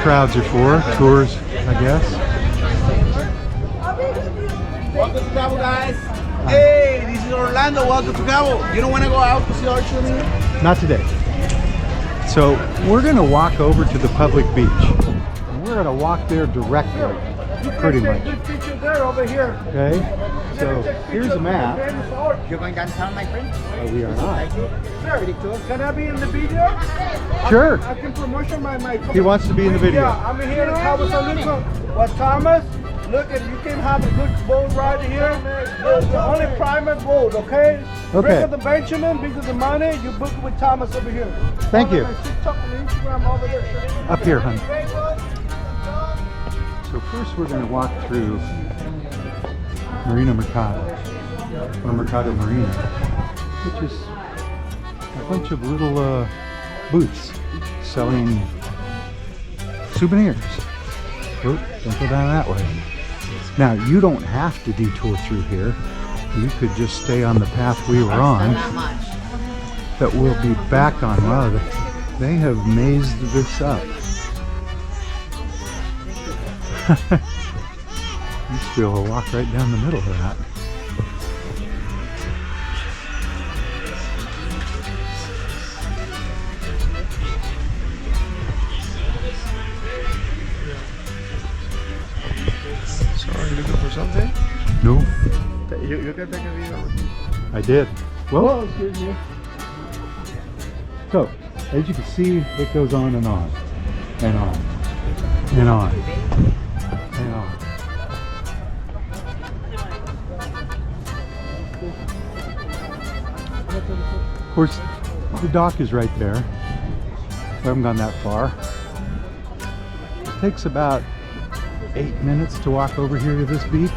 crowds are for. Tours, I guess. Welcome to Cabo, guys. Hey, this is Orlando. Welcome to Cabo. You don't want to go out to see our children? Not today. So we're going to walk over to the public beach. And we're going to walk there directly, pretty much. Good picture there over here. Okay, so here's a map. You're going downtown, my friend? Oh, we are not. Sure. Can I be in the video? Sure. I can promotion my He wants to be in the video. Yeah, I'm here in Cabo San Lucas. Well, Thomas, look, at you can have a good boat right here. The only private boat, okay? Okay. Bring the Benjamin, bring the money, you book it with Thomas over here. Thank you. TikTok and Instagram over there. Up here, hon. So first we're going to walk through Marina Mercado, or Mercado Marina, which is a bunch of little booths selling souvenirs. Oh, don't go down that way. Now, you don't have to detour through here. You could just stay on the path we were on that we'll be back on. Wow, they have mazed this up. You should be able to walk right down the middle of that. Sorry, looking for something? No, You can take a video. I did. Well, Oh, excuse me. so as you can see, it goes on and on and on and on and on. Of course, the dock is right there. We haven't gone that far. It takes about 8 minutes to walk over here to this beach.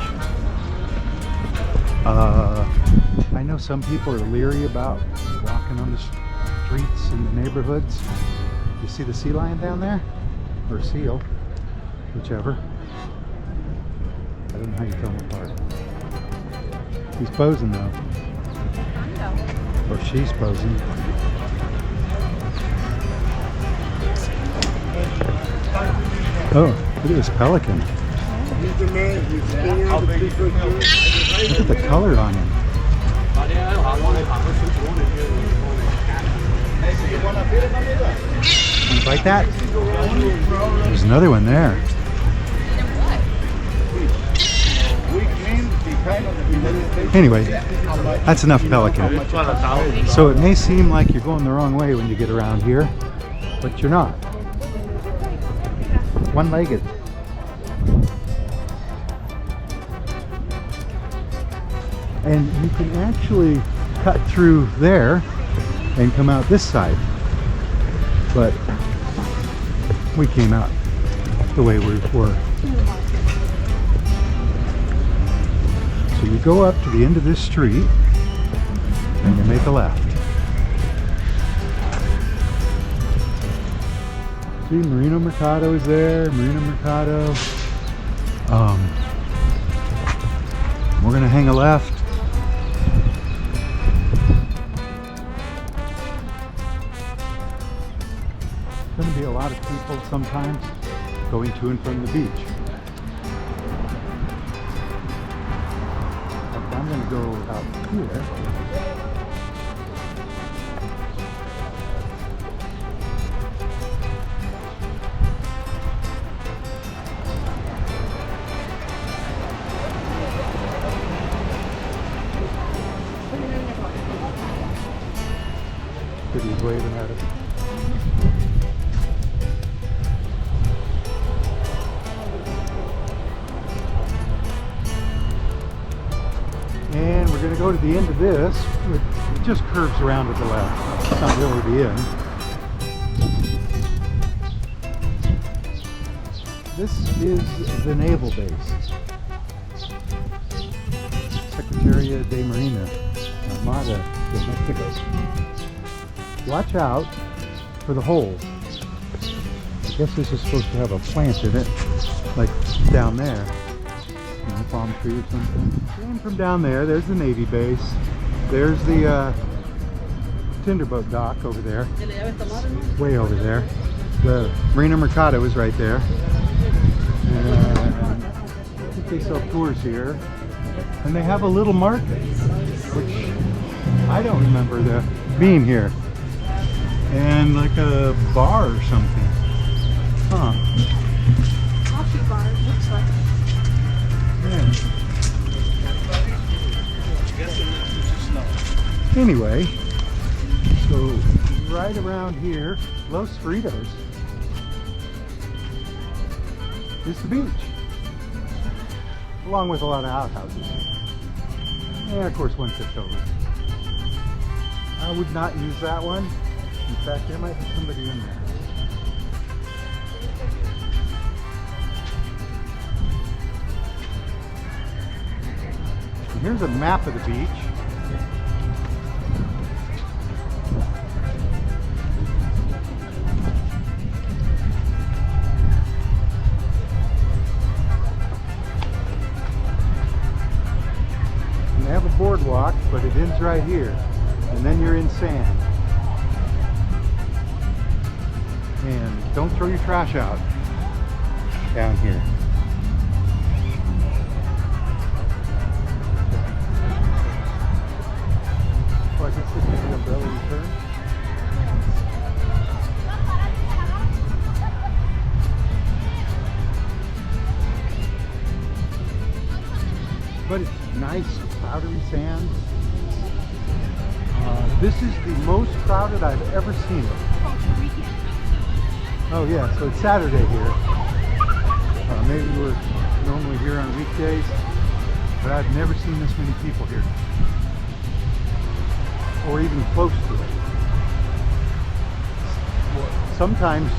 I know some people are leery about walking on the streets in the neighborhoods. You see the sea lion down there? Or seal, whichever. I don't know how you tell them apart. He's posing though. Or she's posing. Oh, look at this pelican. Look at the color on him. Want to bite that? There's another one there. Anyway, that's enough pelican. So it may seem like you're going the wrong way when you get around here, but you're not. One-legged. And you can actually cut through there and come out this side. But we came out the way we were. So you go up to the end of this street and you make a left. See, Marina Mercado is there, Marina Mercado. We're gonna hang a left. There's gonna be a lot of people sometimes going to and from the beach. I'm gonna go out here. He's waving at us. And we're going to go to the end of this. It just curves around to the left. It's not really the end. This is the naval base. Secretaria de Marina, Armada de Mexico. Watch out for the holes. I guess this is supposed to have a plant in it, like down there. You know, palm tree or something. And from down there, there's the Navy base. There's the tinderboat dock over there. Way over there. The Marina Mercado is right there. And I think they sell tours here. And they have a little market, which I don't remember being here. And like a bar or something. Huh. Coffee bar, it looks like. Yeah. Anyway, so right around here, Los Fritos is the beach, along with a lot of outhouses. And of course, one tipped over. I would not use that one. In fact, there might be somebody in there. And here's a map of the beach. And they have a boardwalk, but it ends right here. And then you're in sand. And don't throw your trash out down here. Oh, I guess this is the umbrella return. But it's nice, powdery sand. This is the most crowded I've ever seen it. Oh yeah, so it's Saturday here. Maybe we're normally here on weekdays, but I've never seen this many people here. Or even close to it. Sometimes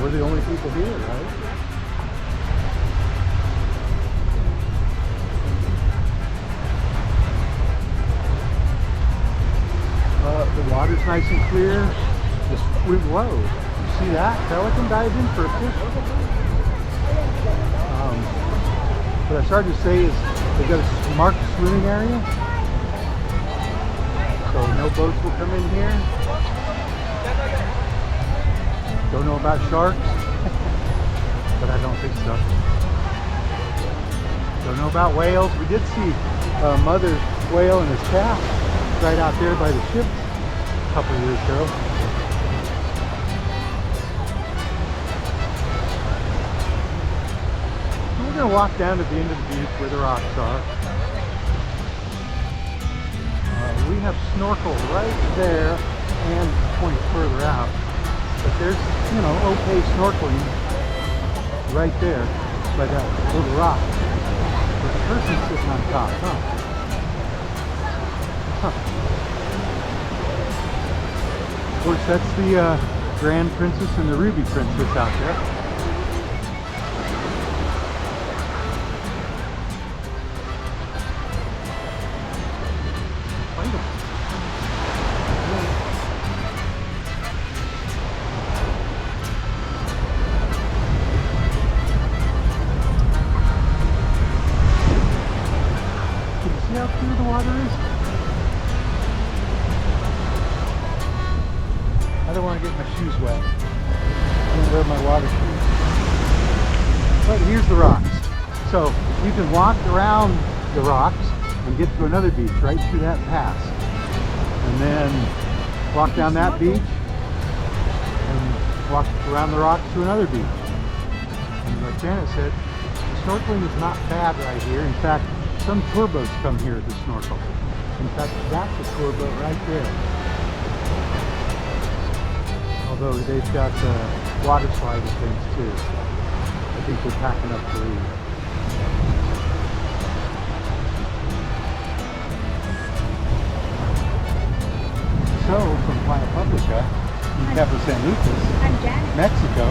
we're the only people here, right? The water's nice and clear. Whoa, you see that? Pelican dived in for a fish. What I started to say is they've got a marked swimming area. So no boats will come in here. Don't know about sharks, but I don't think so. Don't know about whales. We did see a mother whale and his calf right out there by the ship a couple of years ago. We're going to walk down to the end of the beach where the rocks are. We have snorkel right there and point further out. But there's, you know, okay snorkeling right there by that little rock. There's a person sitting on top, Of course, that's the Grand Princess and the Ruby Princess out there. See how clear the water is? I don't want to get my shoes wet. I don't wear my water shoes. But here's the rocks. So you can walk around the rocks and get to another beach right through that pass. And then walk down that beach and walk around the rocks to another beach. And like Janet said, the snorkeling is not bad right here. In fact, some tour boats come here to snorkel. In fact, that's a tour boat right there. Although they've got water slide and things too. I think they're packing up to leave. So, from Playa Publica, in Cabo San Lucas, I'm Janet. Mexico.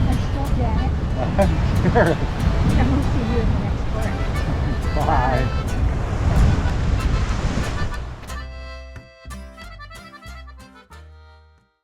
I'm still Janet. I'm Garrett.